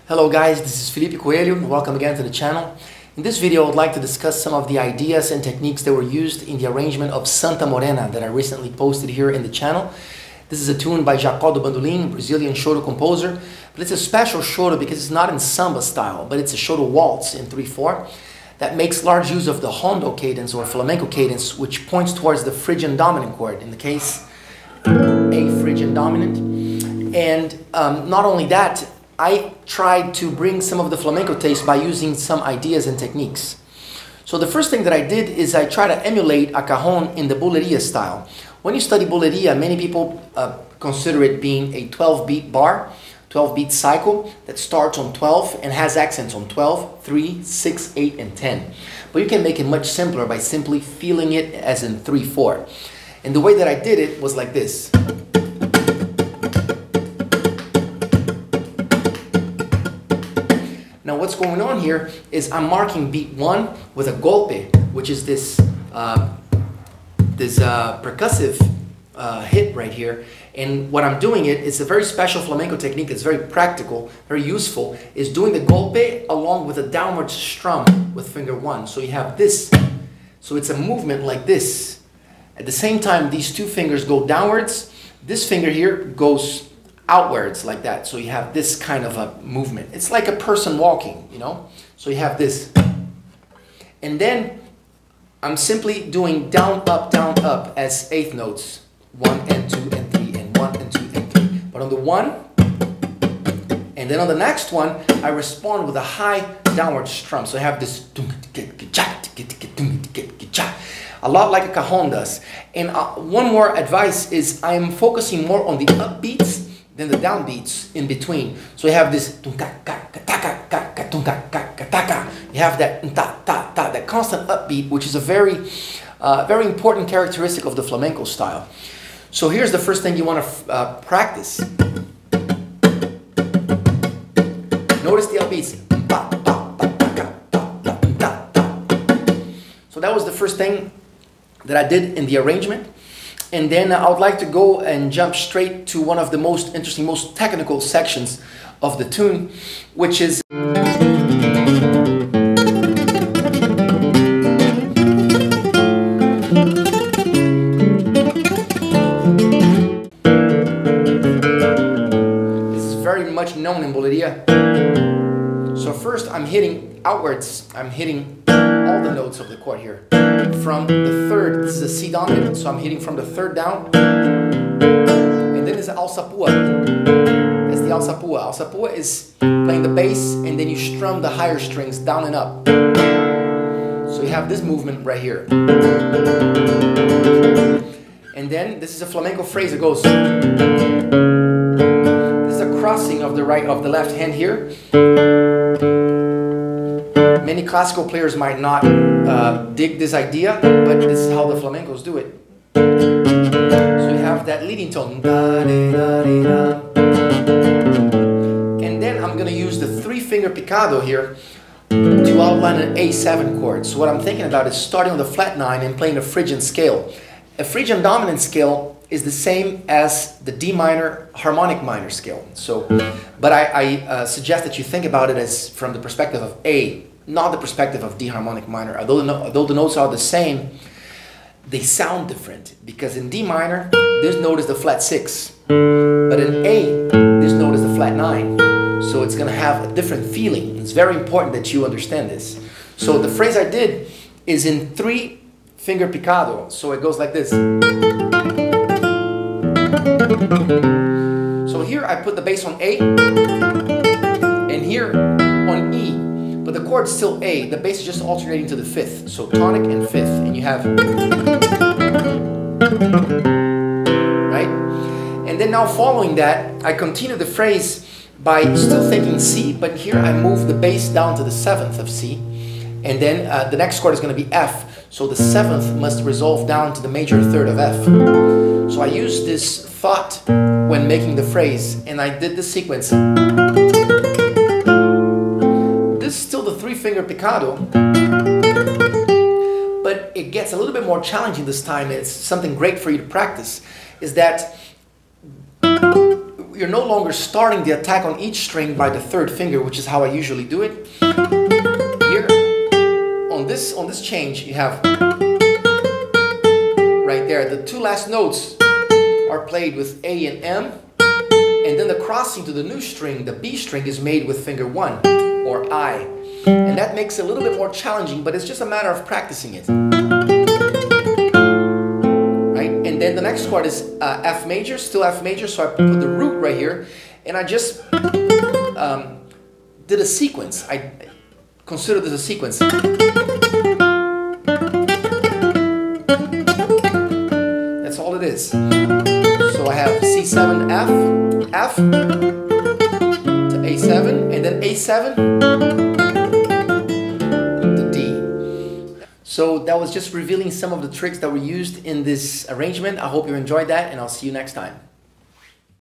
Hello guys, this is Felipe Coelho. Welcome again to the channel. In this video I would like to discuss some of the ideas and techniques that were used in the arrangement of Santa Morena that I recently posted here in the channel. This is a tune by Jacó do Bandolim, Brazilian choro composer, but it's a special choro because it's not in samba style, but it's a choro waltz in 3/4 that makes large use of the hondo cadence or flamenco cadence, which points towards the Phrygian dominant chord, in the case A Phrygian dominant. And not only that, I tried to bring some of the flamenco taste by using some ideas and techniques. So the first thing that I did is I try to emulate a cajon in the bulería style. When you study bulería, many people consider it being a 12-beat bar, 12-beat cycle that starts on 12 and has accents on 12, 3, 6, 8, and 10. But you can make it much simpler by simply feeling it as in 3/4. And the way that I did it was like this. Now what's going on here is I'm marking beat 1 with a golpe, which is this percussive hit right here. And what I'm doing it's a very special flamenco technique that's very practical, very useful, is doing the golpe along with a downward strum with finger 1. So you have this, so it's a movement like this. At the same time, these two fingers go downwards, this finger here goes outwards like that. So you have this kind of a movement. It's like a person walking, you know? So you have this. And then I'm simply doing down, up as eighth notes. 1 and 2 and 3 and 1 and 2 and 3. But on the 1, and then on the next one, I respond with a high downward strum. So I have this a lot like a cajon does. And one more advice is I am focusing more on the upbeats than the downbeats in between. So you have this, you have that constant upbeat, which is a very important characteristic of the flamenco style. So here's the first thing you want to practice. Notice the upbeats. So that was the first thing that I did in the arrangement. And then I would like to go and jump straight to one of the most interesting, most technical sections of the tune, which is this is very much known in bulería. So first I'm hitting outwards, I'm hitting all the notes of the chord here. From the third, this is a C dominant, so I'm hitting from the third down. And then there's the alçapua. That's the alçapua. Alçapua is playing the bass and then you strum the higher strings down and up. So you have this movement right here. And then this is a flamenco phrase that goes. This is a crossing of the left hand here. Many classical players might not dig this idea, but this is how the flamencos do it. So you have that leading tone. And then I'm going to use the 3-finger picado here to outline an A7 chord. So what I'm thinking about is starting on the flat 9 and playing a Phrygian scale. A Phrygian dominant scale is the same as the D minor harmonic minor scale. So, but I suggest that you think about it as from the perspective of A, not the perspective of D harmonic minor. Although the notes are the same, they sound different because in D minor, this note is the flat 6, but in A, this note is the flat 9. So it's going to have a different feeling. It's very important that you understand this. So the phrase I did is in 3-finger picado. So it goes like this. So here I put the bass on A, and here on E. But the chord's still A, the bass is just alternating to the 5th, so tonic and 5th, and you have, right? And then now following that, I continue the phrase by still thinking C, but here I move the bass down to the 7th of C, and then the next chord is going to be F, so the 7th must resolve down to the major 3rd of F. So I used this thought when making the phrase, and I did the sequence. Still the 3-finger picado, but it gets a little bit more challenging this time. It's something great for you to practice, is that you're no longer starting the attack on each string by the third finger, which is how I usually do it. Here, on this change, you have right there, the two last notes are played with A and M, and then the crossing to the new string, the B string, is made with finger 1 or I. And that makes it a little bit more challenging, but it's just a matter of practicing it. Right? And then the next chord is F major, still F major, so I put the root right here, and I just did a sequence. I consider this a sequence. That's all it is. So I have C7, F, F to A7, and then A7 to D. So that was just revealing some of the tricks that were used in this arrangement. I hope you enjoyed that, and I'll see you next time.